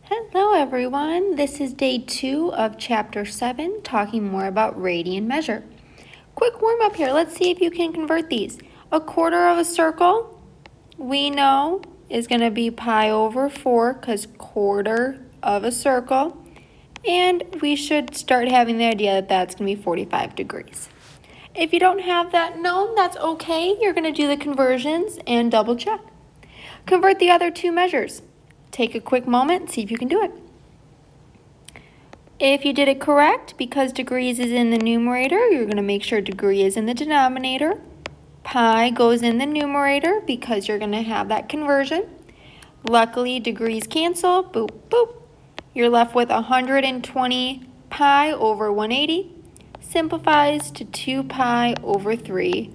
Hello everyone, this is day 2 of chapter 7, talking more about radian measure. Quick warm up here, let's see if you can convert these. A quarter of a circle, we know, is going to be pi over 4 because quarter of a circle. And we should start having the idea that that's going to be 45 degrees. If you don't have that known, that's okay. You're going to do the conversions and double check. Convert the other two measures. Take a quick moment and see if you can do it. If you did it correct, because degrees is in the numerator, you're going to make sure degree is in the denominator. Pi goes in the numerator because you're going to have that conversion. Luckily, degrees cancel. Boop, boop. You're left with 120 pi over 180. Simplifies to 2 pi over 3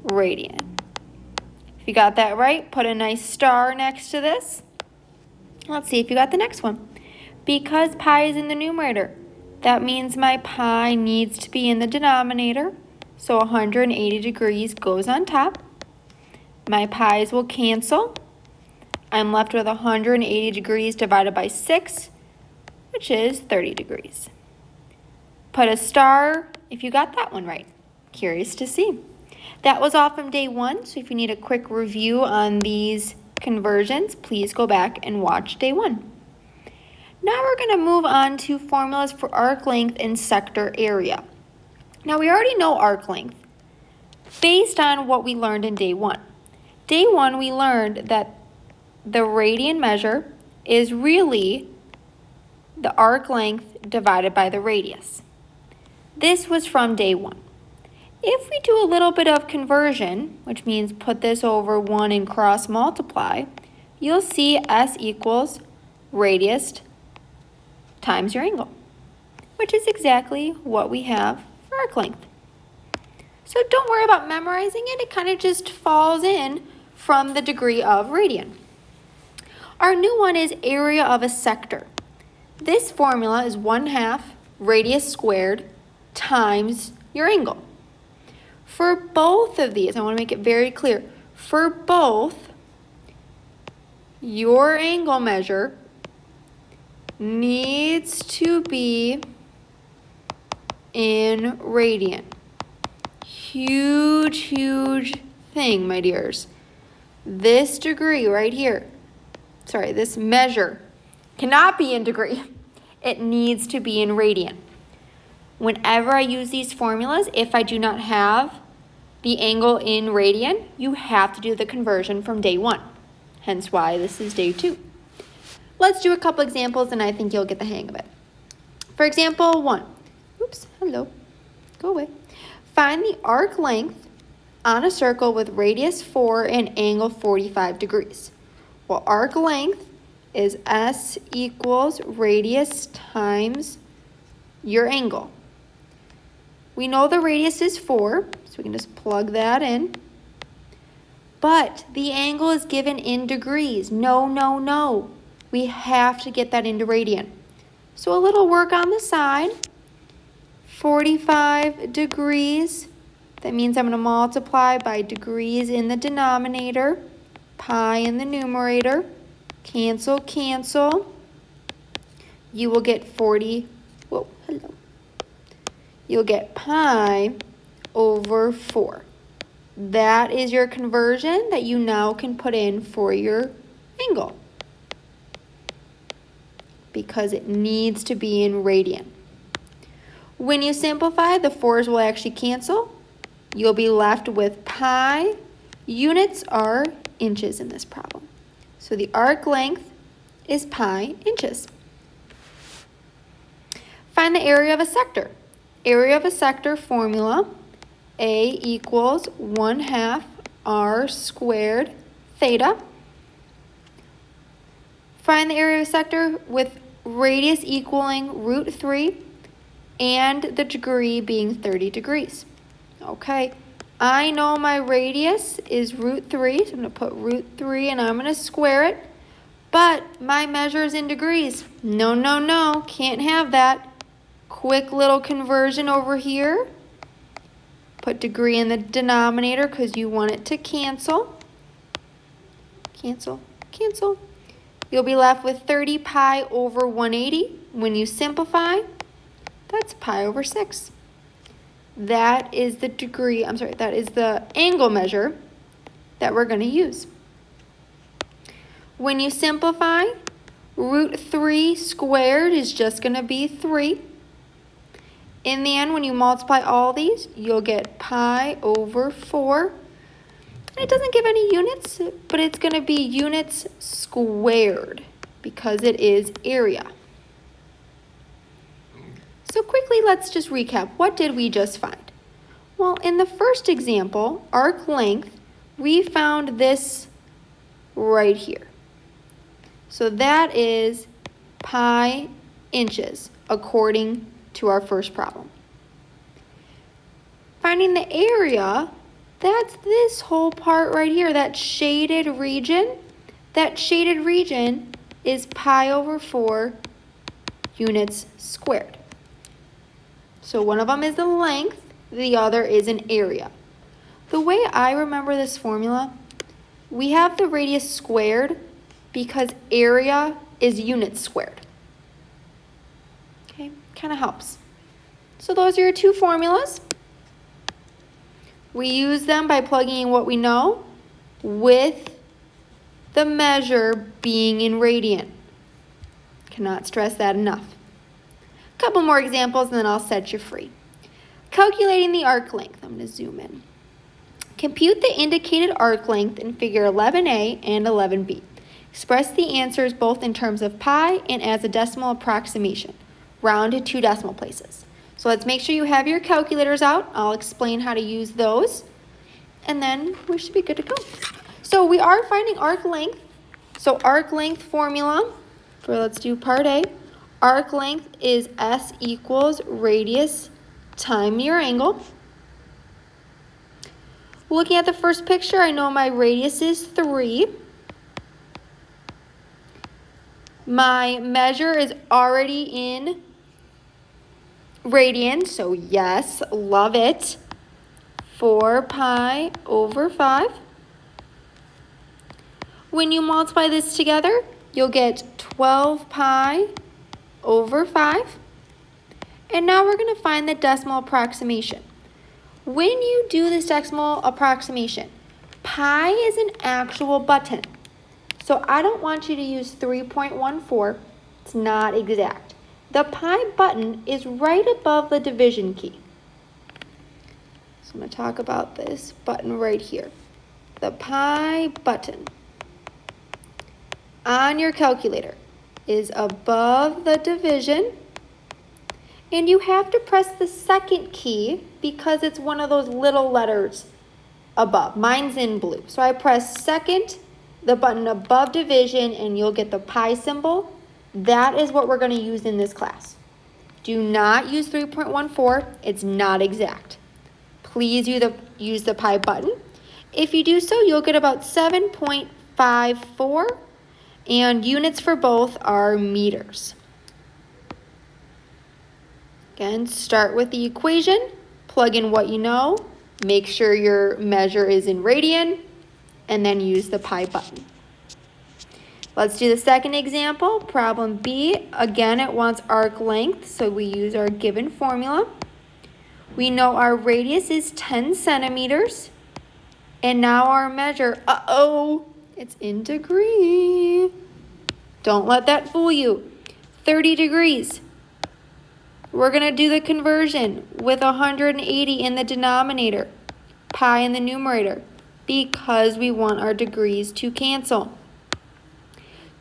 radian. If you got that right, put a nice star next to this. Let's see if you got the next one. Because pi is in the numerator, that means my pi needs to be in the denominator. So 180 degrees goes on top. My pi's will cancel. I'm left with 180 degrees divided by 6, which is 30 degrees. Put a star if you got that one right. Curious to see. That was all from day 1, so if you need a quick review on these conversions, please go back and watch day 1. Now we're going to move on to formulas for arc length and sector area. Now we already know arc length based on what we learned in day 1. Day 1 we learned that the radian measure is really the arc length divided by the radius. This was from day 1. If we do a little bit of conversion, which means put this over 1 and cross multiply, you'll see S equals radius times your angle, which is exactly what we have for arc length. So don't worry about memorizing it, it kind of just falls in from the degree of radian. Our new one is area of a sector. This formula is 1/2 radius squared times your angle. For both of these, I want to make it very clear, for both, your angle measure needs to be in radian. Huge, huge thing, my dears. This degree right here, this measure cannot be in degree. It needs to be in radian. Whenever I use these formulas, if I do not have the angle in radian, you have to do the conversion from day 1. Hence why this is day 2. Let's do a couple examples and I think you'll get the hang of it. For example 1. Oops, hello. Go away. Find the arc length on a circle with radius 4 and angle 45 degrees. Well, arc length is S equals radius times your angle. We know the radius is 4, so we can just plug that in. But the angle is given in degrees. No, no, no. We have to get that into radian. So a little work on the side. 45 degrees. That means I'm going to multiply by degrees in the denominator, pi in the numerator. Cancel, cancel. You will get 40. Whoa, hello. You'll get pi over 4. That is your conversion that you now can put in for your angle because it needs to be in radian. When you simplify, the 4's will actually cancel. You'll be left with pi. Units are inches in this problem. So the arc length is pi inches. Find the area of a sector. Area of a sector formula, A equals 1/2 r squared theta. Find the area of a sector with radius equaling root 3 and the degree being 30 degrees. Okay, I know my radius is root 3, so I'm going to put root 3 and I'm going to square it. But my measure is in degrees. No, no, no, can't have that. Quick little conversion over here. Put degree in the denominator because you want it to cancel. Cancel, cancel. You'll be left with 30 pi over 180. When you simplify, that's pi over 6. That is the that is the angle measure that we're going to use. When you simplify, root 3 squared is just going to be 3. In the end, when you multiply all these, you'll get pi over 4. It doesn't give any units, but it's going to be units squared because it is area. So quickly, let's just recap. What did we just find? Well, in the first example, arc length, we found this right here. So that is pi inches according to our first problem. Finding the area, that's this whole part right here, that shaded region. That shaded region is pi over 4 units squared. So one of them is the length, the other is an area. The way I remember this formula, we have the radius squared because area is units squared. Okay, kind of helps. So those are your two formulas. We use them by plugging in what we know with the measure being in radian. Cannot stress that enough. A couple more examples and then I'll set you free. Calculating the arc length. I'm going to zoom in. Compute the indicated arc length in figure 11a and 11b. Express the answers both in terms of pi and as a decimal approximation. Round to 2 decimal places. So let's make sure you have your calculators out. I'll explain how to use those. And then we should be good to go. So we are finding arc length. So arc length formula for, let's do part A. Arc length is S equals radius times your angle. Looking at the first picture, I know my radius is 3. My measure is already in radian, so yes, love it. 4 pi over 5. When you multiply this together, you'll get 12 pi over 5. And now we're going to find the decimal approximation. When you do this decimal approximation, pi is an actual button. So I don't want you to use 3.14. It's not exact. The pi button is right above the division key. So I'm going to talk about this button right here. The pi button on your calculator is above the division. And you have to press the second key because it's one of those little letters above. Mine's in blue. So I press second, the button above division, and you'll get the pi symbol. That is what we're going to use in this class. Do not use 3.14. It's not exact. Please use the pi button. If you do so, you'll get about 7.54, and units for both are meters. Again, start with the equation, plug in what you know, make sure your measure is in radian, and then use the pi button. Let's do the second example, problem B. Again, it wants arc length, so we use our given formula. We know our radius is 10 centimeters, and now our measure, it's in degree. Don't let that fool you. 30 degrees. We're going to do the conversion with 180 in the denominator, pi in the numerator, because we want our degrees to cancel.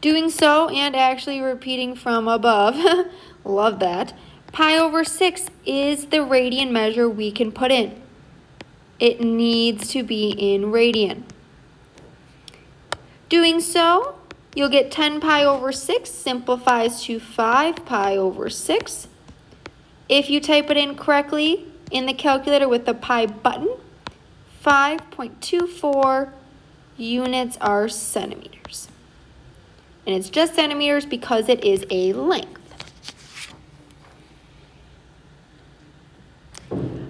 Doing so and actually repeating from above, love that, pi over 6 is the radian measure we can put in. It needs to be in radian. Doing so, you'll get 10 pi over 6 simplifies to 5 pi over 6. If you type it in correctly in the calculator with the pi button, 5.24 units are centimeters. And it's just centimeters because it is a length.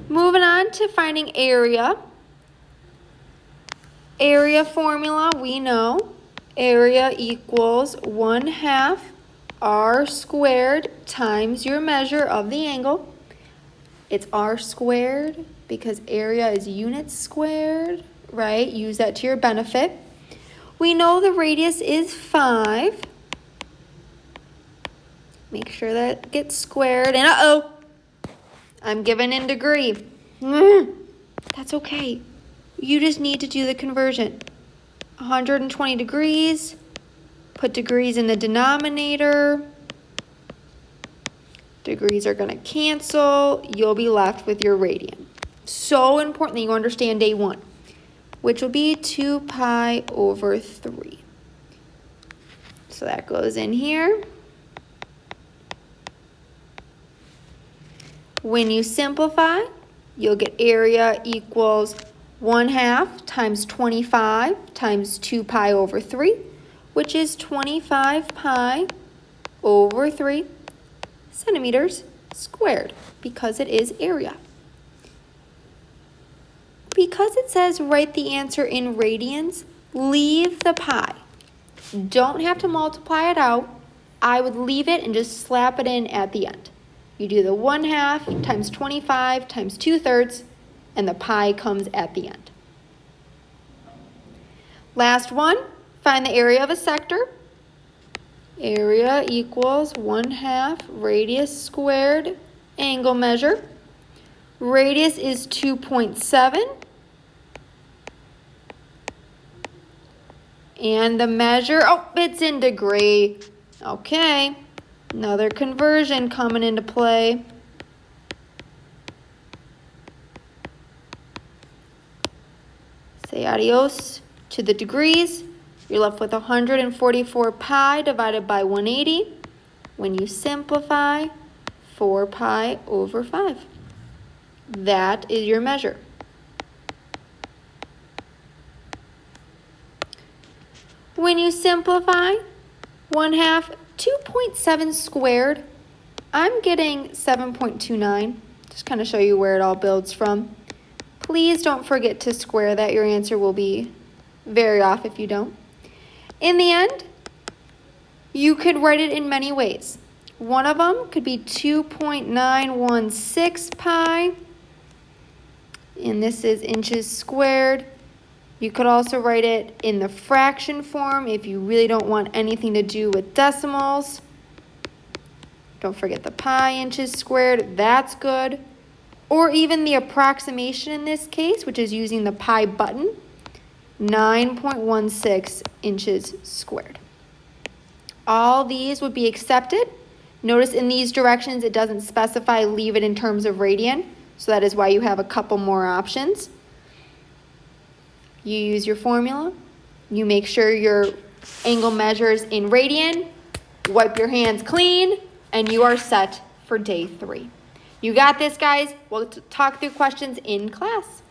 Moving on to finding area. Area formula, we know area equals 1/2 r squared times your measure of the angle. It's r squared because area is units squared, right? Use that to your benefit. We know the radius is 5. Make sure that gets squared. And uh-oh, I'm given in degree. That's okay. You just need to do the conversion. 120 degrees, put degrees in the denominator. Degrees are going to cancel. You'll be left with your radian. So important that you understand day 1, which will be 2 pi over 3. So that goes in here. When you simplify, you'll get area equals 1/2 times 25 times 2 pi over 3, which is 25 pi over 3 centimeters squared, because it is area. Because it says write the answer in radians, leave the pi. Don't have to multiply it out. I would leave it and just slap it in at the end. You do the 1/2 times 25 times 2/3, and the pi comes at the end. Last one, find the area of a sector. Area equals 1/2 radius squared angle measure. Radius is 2.7. And the measure, oh, it's in degree. Okay, another conversion coming into play. Say adios to the degrees. You're left with 144 pi divided by 180. When you simplify, 4 pi over 5. That is your measure. When you simplify, 1/2, 2.7 squared, I'm getting 7.29. Just kind of show you where it all builds from. Please don't forget to square that. Your answer will be very off if you don't. In the end, you could write it in many ways. One of them could be 2.916 pi, and this is inches squared. You could also write it in the fraction form if you really don't want anything to do with decimals. Don't forget the pi inches squared, that's good. Or even the approximation in this case, which is using the pi button, 9.16 inches squared. All these would be accepted. Notice in these directions it doesn't specify leave it in terms of radian, so that is why you have a couple more options. You use your formula, you make sure your angle measures in radian, wipe your hands clean, and you are set for day 3. You got this, guys. We'll talk through questions in class.